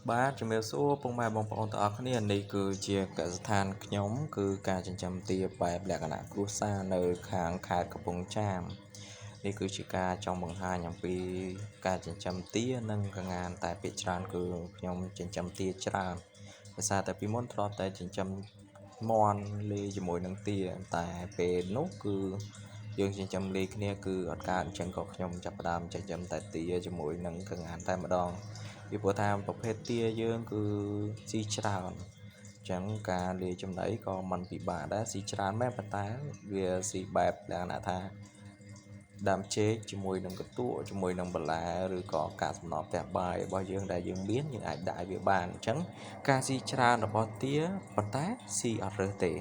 បាទជំរាបសួរពុកម៉ែបងប្អូនទាំងអស់គ្នានេះគឺជាកសិដ្ឋានខ្ញុំគឺការចិញ្ចឹមទាបែបលក្ខណៈគ្រួសារនៅខាងខេត្តកំពង់ចាមនេះគឺជាការចង់បង្ហាញអំពីការចិញ្ចឹមទានិងកងានតែភាគច្រើនគឺខ្ញុំចិញ្ចឹមទាច្រើនដោយសារតែពីមុនធ្លាប់តែចិញ្ចឹមមាន់លាយជាមួយនឹងទាតែពេលនោះគឺយើងចិញ្ចឹមលាយគ្នាគឺអត់កើតអញ្ចឹងក៏ខ្ញុំចាប់ផ្ដើមចិញ្ចឹមតែទាជាមួយនឹងកងានតែម្ដងពីព្រោះថាប្រភេទទាយើងគឺស៊ីច្រើនអញ្ចឹងការលាយចំណីក៏មិនពិបាកដែរស៊ីច្រើនមែនប៉ុន្តែវាស៊ីបែបលក្ខណៈថាដាំចេកជាមួយនឹងកន្ទក់ជាមួយនឹងបន្លែឬក៏កាកសំណល់ផ្ទះបាយរបស់យើងដែលយើងមានយើងអាចដាក់ឲ្យវាបានអញ្ចឹងការស៊ីច្រើនរបស់ទាប៉ុន្តែស៊ីអត់រើសទេ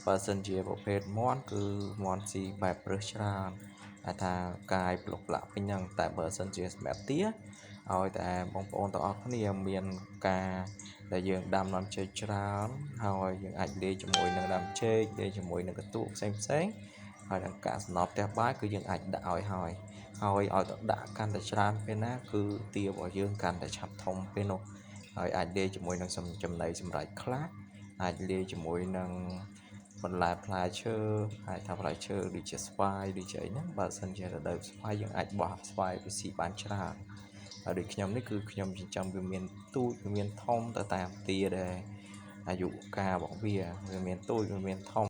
បើសិនជាប្រភេទមាន់គឺមាន់ស៊ីបែបរើសច្រើនតែថាកាយប្លុកប្លាក់ពេញហ្នឹងតែបើសិនជាសម្រាប់ទាឲ្យតែបងប្អូនទាំងអស់គ្នាមានការដែលយើងដាំដើមចេកច្រើនហើយយើងអាចលាយជាមួយនឹងដើមចេកលាយជាមួយនឹងកន្ទក់ផ្សេងហើយនឹងកាកសំណល់ផ្ទះបាយគឺយើងអាចដាក់ឲ្យឲ្យទៅដាក់កាន់តែច្រើនពេលណាគឺទារបស់យើងកាន់តែឆាប់ធំពេលនោះហើយអាចលាយជាមួយនឹងចំណីសម្រាប់ខ្លះអាចលាយជាមួយនឹងបន្លែផ្លែឈើអាចថាផ្លែឈើដូចជាស្វាយដូចជាអីហ្នឹងបើសិនជារដូវស្វាយយើងអាចបោះស្វាយវាស៊ីបានច្រើនហើយដូចខ្ញុំនេះគឺខ្ញុំចិញ្ចឹមវាមានទូចវាមានធំទៅតាមទាដែលអាយុកាលរបស់វាមានទូចវាមានធំ